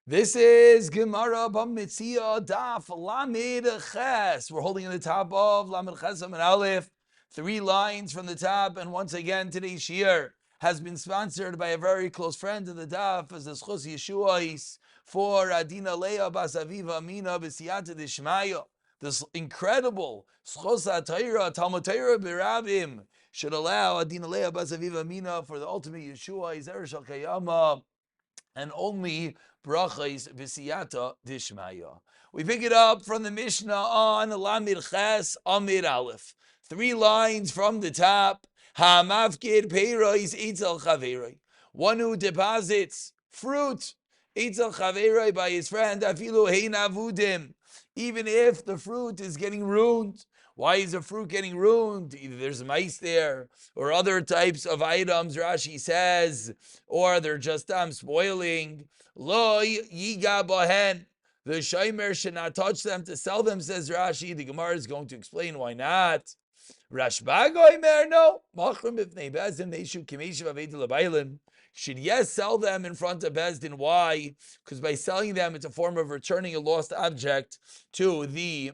This is Gemara Metziah Daf Lamed Ches. We're holding in the top of Lamed Ches and Aleph, 3 lines from the top. And once again, today's shiur has been sponsored by a very close friend of the Daf, as the Schos Yeshuais for Adina Leah Bas Aviva Amina B'Siyata Dishmaya. This incredible Schos HaTorah, Talmud Torah B'Rabim, should allow Adina Leah Bas Aviva Amina for the ultimate Yeshua, Zer Shal Kayama, and only brachos v'siyata dishmaya. We pick it up from the Mishnah on Lamid Ches Amid Aleph. 3 lines from the top. Ha'mafkid peiros eitzel chaveroi. One who deposits fruit eitzel chaveroi by his friend afilu hein avudim. Even if the fruit is getting ruined. Why is the fruit getting ruined? Either there's mice there, or other types of items, Rashi says, or they're just spoiling. Lo yiga bahen. The shomer should not touch them to sell them, says Rashi. The Gemara is going to explain why not. Rashbag oimer, no. Machrim b'fnei bezdin neishu kimeshiv aveidu l'baylim. Should yes sell them in front of Bezdin. Why? Because by selling them, it's a form of returning a lost object to the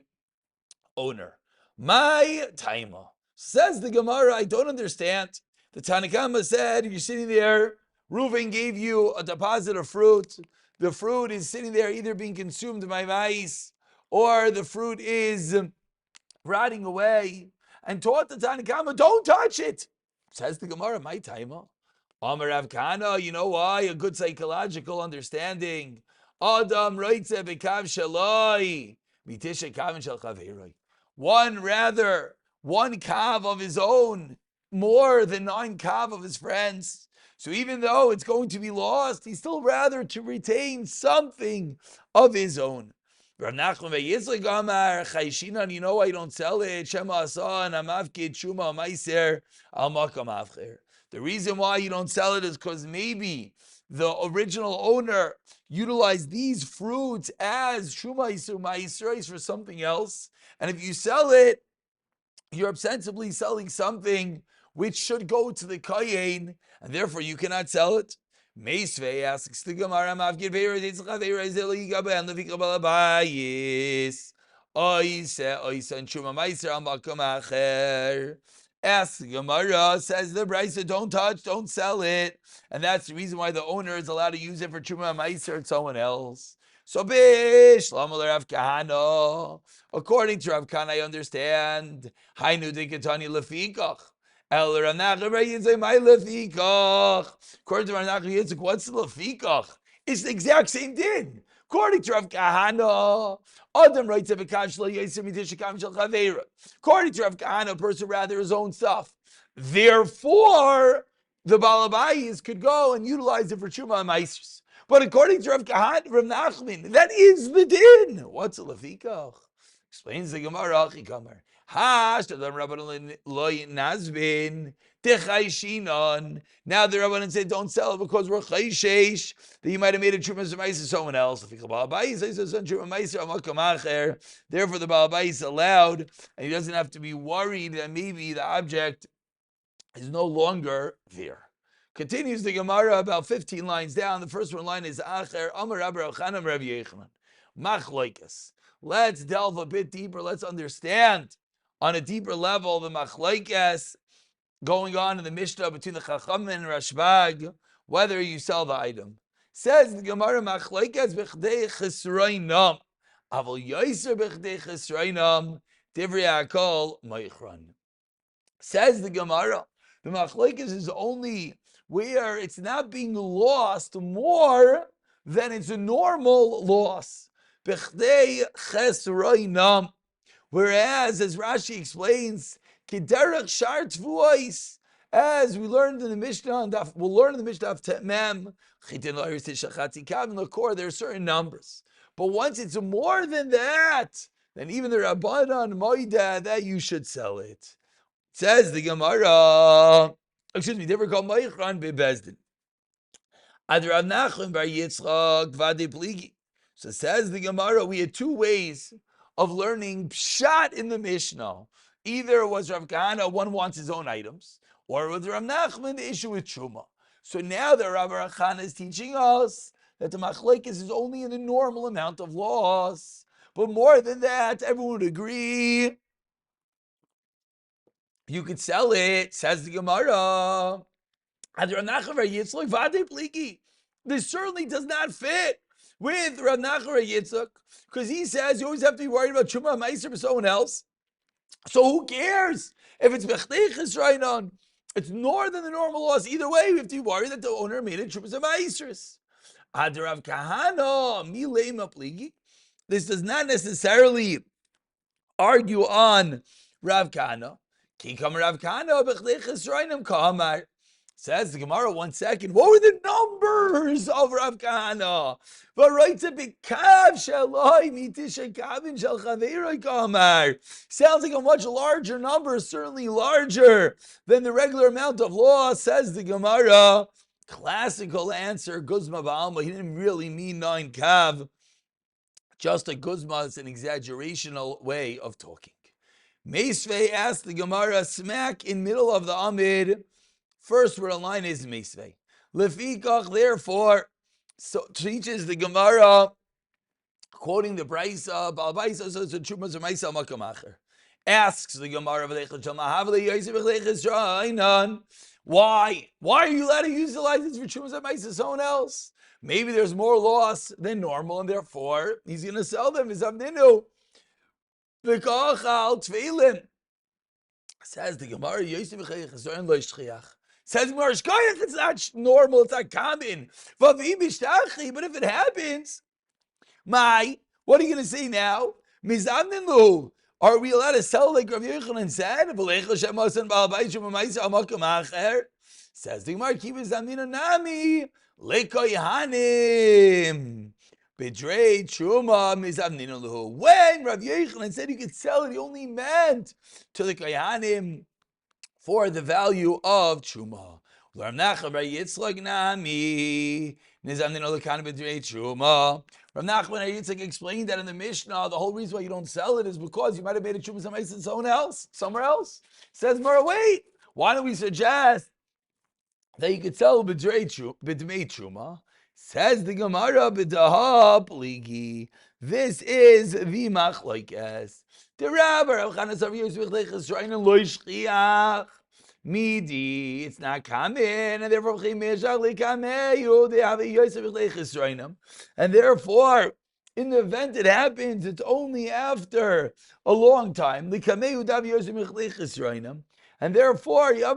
owner. My taima. Says the Gemara, I don't understand. The Tanakama said, you're sitting there, Reuven gave you a deposit of fruit. The fruit is sitting there either being consumed by mice, or the fruit is rotting away, and taught the Tanakama, don't touch it. Says the Gemara, my taima. Amar Rav Kahana, you know why? A good psychological understanding. Adam roitze bekav shaloi, mitisha kavin shel chaveroi. One kav of his own, more than 9 kav of his friends. So even though it's going to be lost, he's still rather to retain something of his own. Rav Nachman ve'Yitzchak Amar Chayshinan, you know I don't sell it. Shema Asan Amavkid Shuma Meiser Al Makam Avcher. The reason why you don't sell it is because maybe the original owner utilized these fruits as Shuma Meiser for something else. And if you sell it, you're ostensibly selling something which should go to the Kayin, and therefore you cannot sell it. Meisvei asks the Gemara, Mavgir Beir Yitzchak Beir Zeli Gaben Levik Balabayis Oise and Shuma Meiser Al Makam Acher. Asks the Gemara, says the Brisa, don't touch, don't sell it, and that's the reason why the owner is allowed to use it for Shuma Meiser and someone else. So Bish, Rav Kahana. According to Rav Kahana, I understand. Hainu dikatani lefikach. El Rav Nachman Yitzchak my lefikach. According to Rav Nachman Yitzchak, what's lefikach? It's the exact same din. According to Rav Kahana, Adam writes of a kashla yisem mitishakam shel chaveira. According to Rav Kahana, a person rather his own stuff. Therefore, the balabayis could go and utilize it for Shuma and Meisers. But according to Rav Nachman, that is the din. What's a lefikach? Explains the Gemara. Now the Rabbanan said, don't sell it because we're chayshesh, that you might have made a trumas ma'aser to someone else. Therefore, the Balabais is allowed, and he doesn't have to be worried that maybe the object is no longer there. Continues the Gemara about 15 lines down. The first one line is Acher Amar Rabbi Yochanan Rabbi Yochanan Machlokes. Let's delve a bit deeper. Let's understand on a deeper level the machlokes going on in the Mishnah between the Chacham and Rashbag, whether you sell the item. Says the Gemara, machlokes b'chdei chesroinam, aval yoser b'chdei chesroinam, divrei hakol meichran. Says the Gemara, the machlokes is only where it's not being lost more than it's a normal loss. B'chdei chesroinam. Whereas, as Rashi explains, Kederach Shar Tvuos, as we learned in the Mishnah, we'll learn in the Mishnah of Tetmem, there are certain numbers. But once it's more than that, then even the Rabbanan Moida, that you should sell it. It says the Gemara, they were called Meichran Bebezdin. Ad Rav Nachman bar Yitzchak Vade Pligi. So says the Gemara, we had 2 ways of learning pshat in the Mishnah. Either it was Rav Kahana, one wants his own items, or with Rav Nachman, the issue with Truma. So now the Rav Kahana is teaching us that the machlekes is only in the normal amount of loss. But more than that, everyone would agree you could sell it, says the Gemara. This certainly does not fit with Rav Nachman Yitzchak, because he says you always have to be worried about Truma Meiser for someone else. So who cares if it's Bechdeiches Rainon? It's more than the normal loss. Either way, we have to be worried that the owner made it Truma Meisers. Rav Kahana Milema Pligi. This does not necessarily argue on Rav Kahana. Kikam Rav Kahana Bechdeiches Rainon Kamar. Says the Gemara, 1 second. What were the numbers of Rav Kahana? Sounds like a much larger number, certainly larger than the regular amount of law, says the Gemara. Classical answer, Guzma Ba'alma. He didn't really mean 9 kav. Just a Guzma is an exaggerational way of talking. Meisvei asked the Gemara, smack in middle of the Amid. First where a line is Meisvei. Lefikach, therefore, so teaches the Gemara, quoting the Braisa, Balbaisa, so it's a Trumas or Maisa Makamacher. Asks the Gemara, why? Why are you allowed to use the license for Trumas or Maisa someone else? Maybe there's more loss than normal, and therefore he's going to sell them. V'zamninu v'kachal tefillin. Says the Gemara, says Gemara, it's not normal, it's not common. But if it happens, what are you going to say now? Are we allowed to sell like Rav Yochanan said? Says the Gemara, nami lekoyhanim. Bedrei truma mizavninu lahu. When Rav Yochanan said you could sell it, he only meant to the koyanim for the value of truma. Rav Nachman bar Yitzchak nami mizavninu lekana bedrei truma. Rav Nachman bar Yitzchak explained that in the Mishnah, the whole reason why you don't sell it is because you might have made a truma somewhere else. Says Mara, wait, why don't we suggest that you could sell bedrei truma? Says the Gemara, b'daha pligi. This is the machlokes. The Rabbi Rav Chana Savir Zvichleiches Reinen Lo Yishchiach Midi. It's not common, and therefore Chimeshach Lekameyu. They have a Yosef Zvichleiches Reinem, and therefore, in the event it happens, it's only after a long time. Lekameyu Dav Yosef Zvichleiches Reinem. And therefore, it would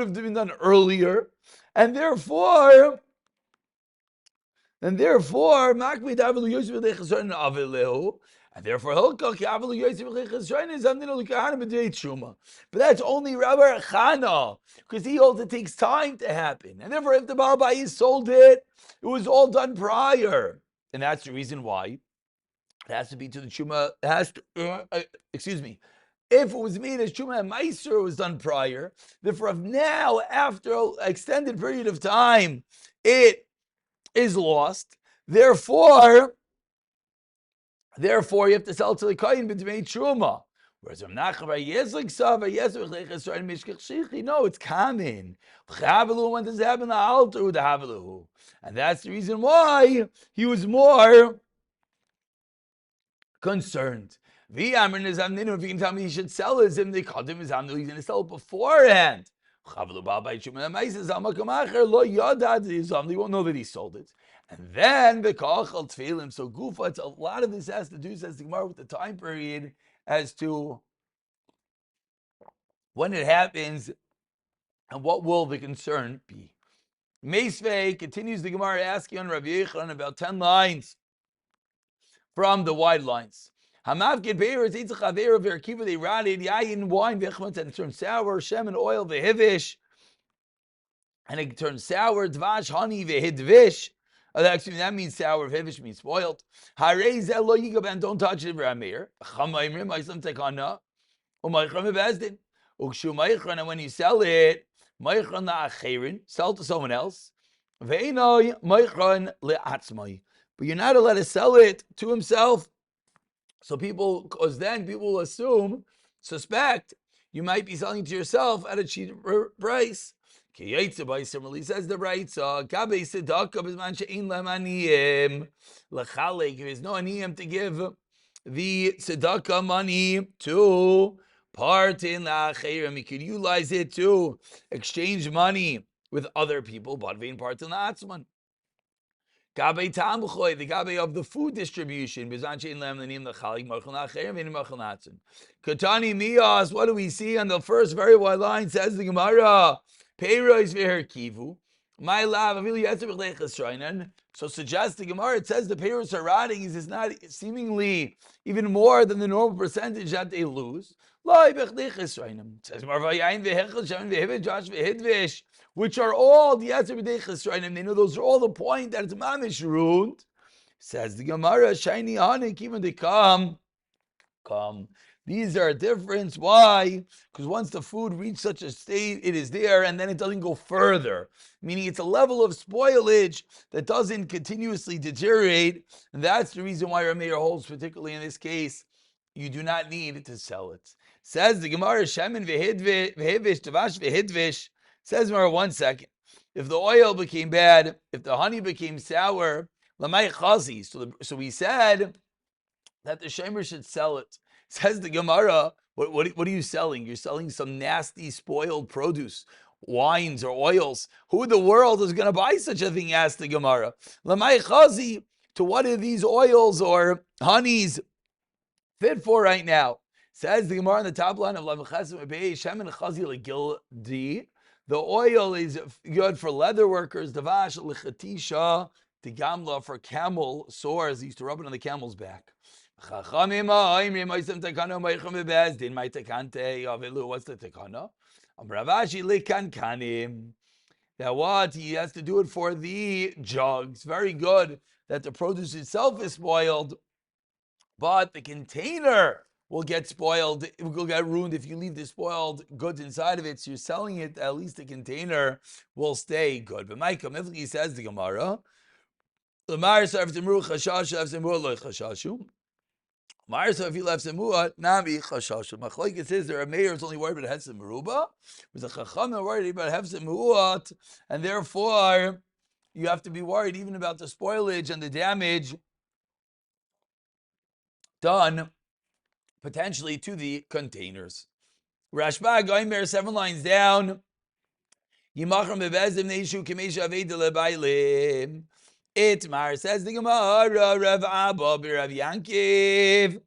have been done earlier. And therefore, but that's only Rabbi Chana, because he holds it takes time to happen. And therefore, if the Baal Bayis sold it, it was all done prior. And that's the reason why. It has to be to the Truma. It has to, If it was made as Truma and Meiser, it was done prior. Therefore, now, after an extended period of time, it is lost. Therefore, you have to sell to the Kohen b'dmei Truma. Whereas I'm not no, it's common. When does it happen? The altar with the Havilu, and that's the reason why he was more concerned. If you can tell me he should sell it, he's going to sell it beforehand. He won't know that he sold it. And then the kachal tefillim. So gufa, it's a lot of this has to do, says the Gemara, with the time period as to when it happens and what will the concern be. Meisvei continues the Gemara asking on Rav Yochanan about 10 lines from the wide lines. Hamavkid beir is itzach aver v'erkiva, they rotted yayin wine v'echmat, and it turns sour, shem and oil v'hivish, and it turns sour, dvash honey v'hidvish. Actually, that means sour. V'hivish means spoiled. Harei zel lo yigab, and don't touch it. V'amir chamaymrim ma'islam tekana u'maychram v'bezdin u'kshu maychran, and when you sell it, maychran la'acherin, sell to someone else. Ve'enoi maychran le'atzmai. But you're not allowed to sell it to himself. So because then people will suspect you might be selling to yourself at a cheaper price. Similarly, says the Braitza, Gabe Sedaka Bisman She'in Lem Aniyim L'chalek. There is no aniyim to give the tzedakah money to part in la'acherim. You could utilize it to exchange money with other people, but vein part in la'atzman. Gabe tamchoy, the gabe of the food distribution. Katani miyas. What do we see on the first very wide line? Says the Gemara, Peiros veher kivu. My love, so suggests the Gemara, it says the payers are rotting is not seemingly even more than the normal percentage that they lose. Which are all the Yetzer. They know those are all the point that it's mamish ruined. Says the Gemara, shiny hanik, even they come. These are a difference. Why? Because once the food reaches such a state, it is there, and then it doesn't go further. Meaning it's a level of spoilage that doesn't continuously deteriorate, and that's the reason why Rameir holds, particularly in this case, you do not need to sell it. Says the Gemara, Shemin v'hidvish, Tavash v'hidvish. Says Gemara, 1 second. If the oil became bad, if the honey became sour, lamay chazi. So we said that the shemer should sell it. Says the Gemara, what are you selling? You're selling some nasty, spoiled produce, wines or oils. Who in the world is going to buy such a thing? Asked the Gemara. Lamay chazi, to what are these oils or honeys fit for right now? Says the Gemara on the top line of Shemen chazi legildi. The oil is good for leather workers. Davash lechatisha, the gamla for camel sores. They used to rub it on the camel's back. What's the takana? That what he has to do it for the jugs. Very good that the produce itself is spoiled, but the container will get spoiled. It will get ruined if you leave the spoiled goods inside of it. So you're selling it, at least the container will stay good. But Micah Mifli says the Gemara, Marsa, if you left Semua, Nami Chashashu. Machlokes says there are mayors only worried about Hefsem Meruba. There's a Chacham worried about Hefsem Meruat, and therefore you have to be worried even about the spoilage and the damage done potentially to the containers. Rashba Goimer, 7 lines down. Yimachram bebezdim neishu kemesha aveda lebailim. Itmar, says the Gemara, Rav Abba Rav Yankiv,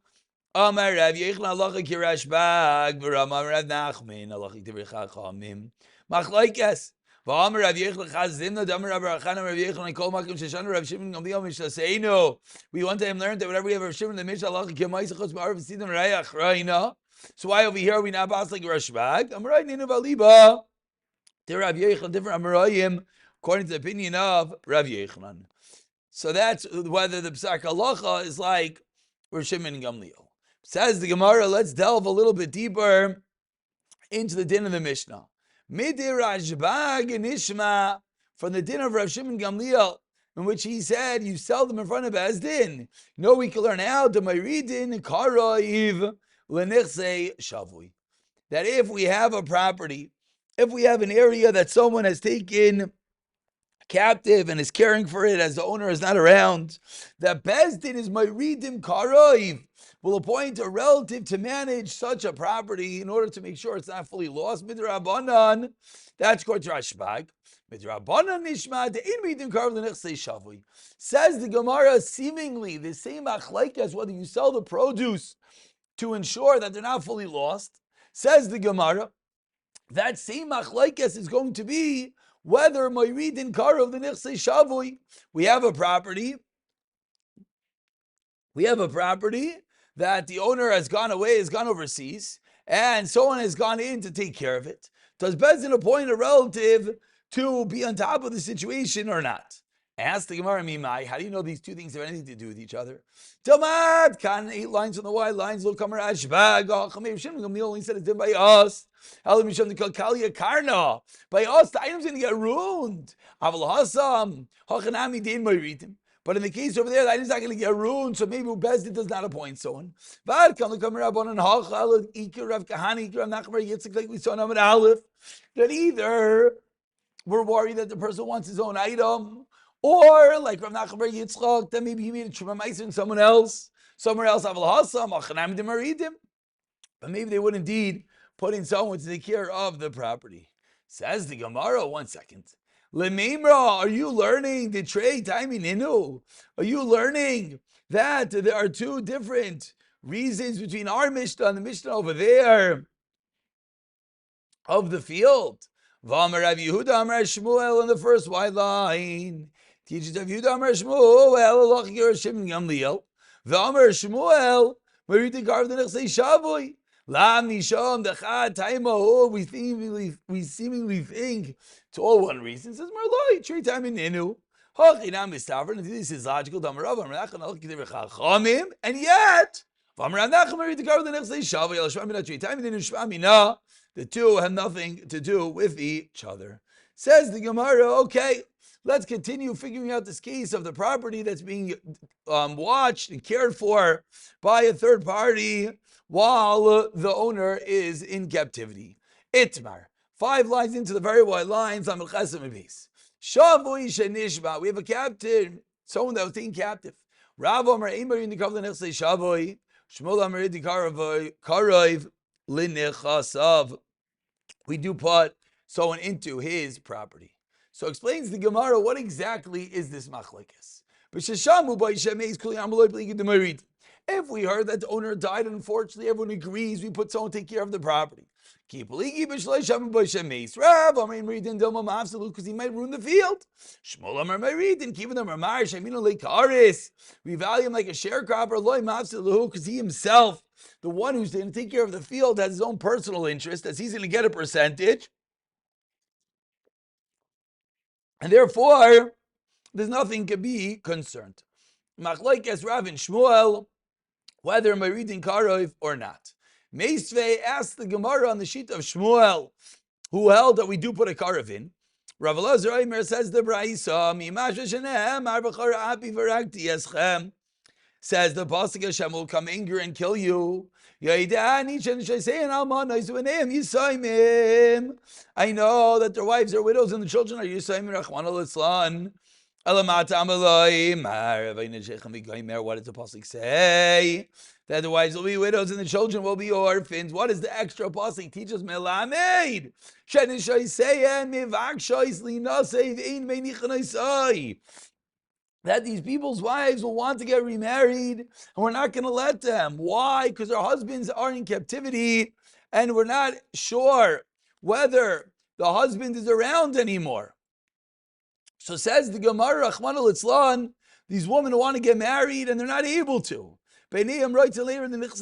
Amar Rav Yechon Halacha Kirashbag, V'Ramar Rav Nachman Halacha Divrei Chachamim. Machlokes. V'Amar Rav Yechon Chazimna, Damar Rav Rachana Rav Yechon Kol Makom Sheshana Rav Shimon Gamliel Mishlaseinu. We one time learned that whenever we have Rav Shimon the Mishnah Halacha Kemaisachos Ba'arv Sidim Rayach Rayna. So why over here are we not bas like Rashbag? Amar Ninu Valiba. There Rav Yechon different Amarayim according to the opinion of Rav Yechonon. So that's whether the Psak Halacha is like Rav Shimon Gamliel. Says the Gemara, let's delve a little bit deeper into the din of the Mishnah. Midei Rashbag Nishma, from the din of Rav Shimon Gamliel, in which he said, you sell them in front of Bezdin. No, we can learn how to Mayridin Karaiv Lenichse Shavui. That if we have a property, if we have an area that someone has taken captive and is caring for it as the owner is not around, that Bezdin is Mayridim Karaiv, will appoint a relative to manage such a property in order to make sure it's not fully lost. Midrabanan, that's called Rashbag. Midrabanan Nishma, the Inmidim Karaiv Lenichse Shavui. Says the Gemara, seemingly the same achlaik as whether you sell the produce to ensure that they're not fully lost. Says the Gemara, that same achlaikes is going to be whether Mayridin Karov the Nichse Shavui. We have a property that the owner has gone away, has gone overseas, and someone has gone in to take care of it. Does Bezdin appoint a relative to be on top of the situation or not? Ask the Gemara Mimai, how do you know these two things have anything to do with each other? Tomat, Kan, 8 lines on the wide lines, will come Rashbag, Chameir Shimon Gamliel only said it's done by us. Elam Misham the Kalkalia Karna. By us, the item's going to get ruined. Aval Hasam, Hachanami Din Mayritim. But in the case over there, the item's not going to get ruined, so maybe Bezdin does not appoint someone. Vad come the Kamar Rabbanon Hachal, Ikir Rav Kahani, Ikir Rav Nachmar Yitzchak, like we saw in Amud Aleph, that either we're worried that the person wants his own item. Or like Rav Nachman Bar Yitzchak, then maybe he made a Truma Meiser in someone else, somewhere else. But maybe they would indeed put in someone to take care of the property. Says the Gemara, 1 second. Lemimra, are you learning the trade timing inu? Are you learning that there are two different reasons between our Mishnah and the Mishnah over there of the field? V'amar Rav Yehuda Amar Shmuel in the first white line. Teaches Rav Yehuda Amar Shmuel, Elach Yerushalayim Gamliel. V'amar Shmuel, Marita Garv the Nechsei Shavoi. Lam Nisham Dechad Taimahu. We seemingly think it's all one reason. It says Marloi Trei Taimim Ninu. Hachinam Mistavern. This is logical. Damarav Amrachan Al Kidev Chachamim. And yet, V'amar Nachman Marita Garv the Nechsei Shavoi. El Shmamina Trei Taimim Ninu Shmamina. The two have nothing to do with each other. Says the Gemara, okay, let's continue figuring out this case of the property that's being watched and cared for by a third party while the owner is in captivity. Itmar, 5 lines into the very wide lines, we have a captive, someone that was taken captive. Rav Amar Eimer in the Kavlan Nechsei Shavoi, Shmuel Amar in the Karov Linechasav. We do put someone into his property. So explains the Gemara, what exactly is this machlekes? If we heard that the owner died, unfortunately, everyone agrees we put someone to take care of the property. Because he might ruin the field. We value him like a sharecropper, because he himself, the one who's going to take care of the field, has his own personal interest, as he's going to get a percentage. And therefore, there's nothing to be concerned. Machlokes Rav and Shmuel, whether am I reading Karov or not. Meisvei asked the Gemara on the sheet of Shmuel, who held that we do put a Karov in. Rav Elazar Eimer says the Braisa, says the Pasuk Hashem will come angry and kill you. I know that their wives are widows and the children are Yisayim Rachman al-Islan. What does the Pasuk say? That the wives will be widows and the children will be orphans. What does the extra Pasuk teach us? Melamed. That these people's wives will want to get remarried, and we're not going to let them. Why? Because their husbands are in captivity, and we're not sure whether the husband is around anymore. So says the Gemara, Rachman al-Itzlan, these women want to get married, and they're not able to. And the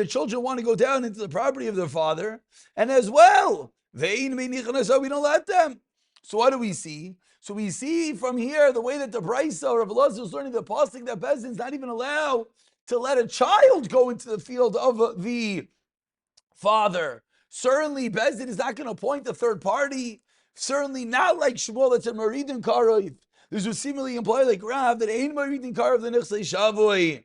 children want to go down into the property of their father, and as well, we don't let them. So what do we see? So we see from here the way that the Braisa or Rav Elazar is learning the pasuk that Bezdin is not even allowed to let a child go into the field of the father. Certainly, Bezdin is not going to appoint a third party. Certainly not like Shmuel that's a Maridin Karov. This would seemingly imply like Rav that ain't Maridin Karov the Nechsei Shavoi.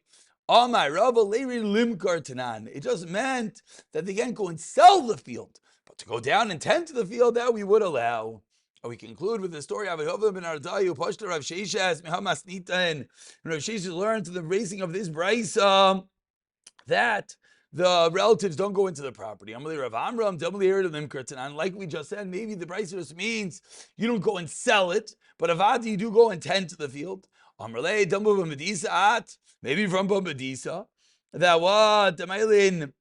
Amai Rav Leiri Limkar Tanan. It just meant that they can't go and sell the field, but to go down and tend to the field, that we would allow. And we conclude with the story of Yehovah ben Ardayu, Pashta Rav Sheshes, Mehamas Nitan, and Rav Sheshes learned to the raising of this Braisa that the relatives don't go into the property. Amalei Rav Amram, doubly heard of them Kurtanan. Like we just said, maybe the Braisa just means you don't go and sell it, but avadi you do go and tend to the field. Amalei Dumbo B'Medisa at, maybe from B'Medisa, that what Amailin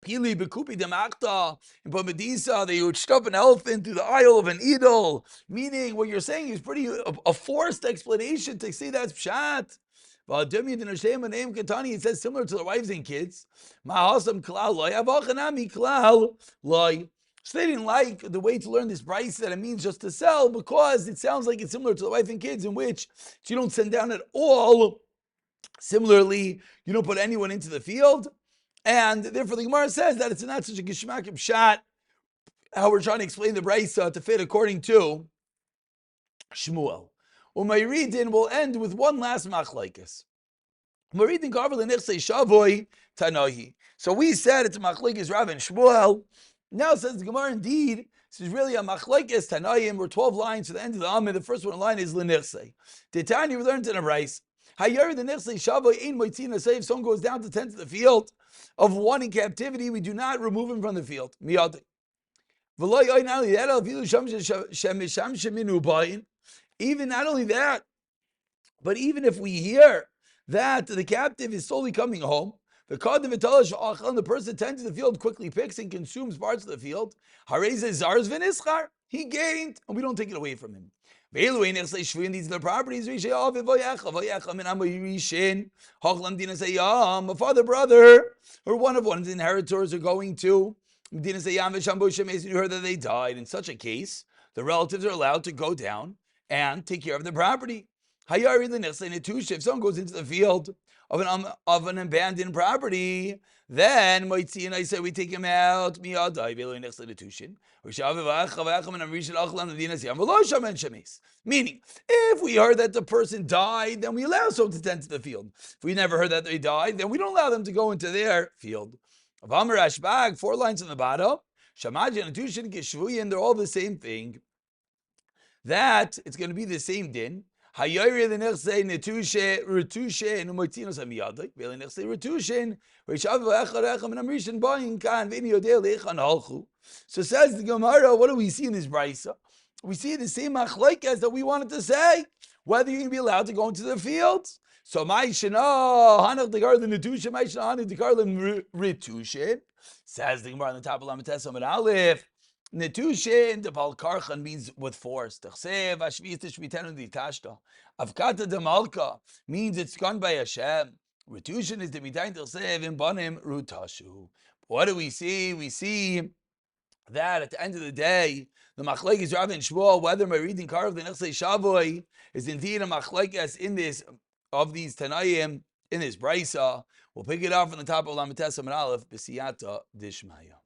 Pili Bekupi Demakta in Bamedisa, they would stuff an elephant through the aisle of an idol. Meaning, what you're saying is pretty a forced explanation to say that's pshat. It says similar to the wives and kids. So they didn't like the way to learn this Braisa that it means just to sell, because it sounds like it's similar to the wife and kids, in which you don't send down at all. Similarly, you don't put anyone into the field. And therefore, the Gemara says that it's not such a gishmakim shot. How we're trying to explain the Braisa to fit according to Shmuel. Umayridin will end with one last machlekes. Umayridin karvel nechsei shavoi tanahi. So we said it's machlekes Rav and Shmuel. Now says the Gemara, indeed, This is really a machlekes Tanayim. We're 12 lines to the end of the Amid. The first one line is L'Nichsei. Titani, we learned in a rice. Hayari the Nichsei Shavoi Ein Moitzina. Say if someone goes down to tend to the field of one in captivity, we do not remove him from the field. Miyadi. Even not only that, but even if we hear that the captive is slowly coming home, the person tends to the field, quickly picks and consumes parts of the field, he gained, and we don't take it away from him. These are the properties. A father, brother, or one of one's inheritors are going to. You heard that they died. In such a case, the relatives are allowed to go down and take care of the property. If someone goes into the field of an abandoned property, then we take him out. Meaning, if we heard that the person died, then we allow someone to tend to the field. If we never heard that they died, then we don't allow them to go into their field. Of Amar Ashbag, 4 lines on the bottom, Shamaji and Tushin Kishvuyin, they're all the same thing. That it's going to be the same din. Hayori the nechse netushe retushe and umotinos amiyadai. Veli nechse retushin. Rishav v'echad and amrishin ba'in kan v'ini yodei leichan halchu. So says the Gemara, what do we see in this brisa? We see the same machlekes that we wanted to say. Whether you're going to be allowed to go into the fields. So ma'ishana hanach dekar the netushe ma'ishana hanach dekar the retushin. Says the Gemara on the top of Lametesam and Aleph. Netushin, the Balkarchan means with force. Avkata de Malka means it's gone by Hashem. Retushin is the Mitain Tersev in Banim Rutashu. What do we see? We see that at the end of the day, the Machlekes Rav and Shmuel, whether my reading Karav the Nechsei Shavoi is indeed a Machlekes in this of these Tanayim in this Brisa. We'll pick it up from the top of Lametesam and Aleph, B'siyata Dishmaya.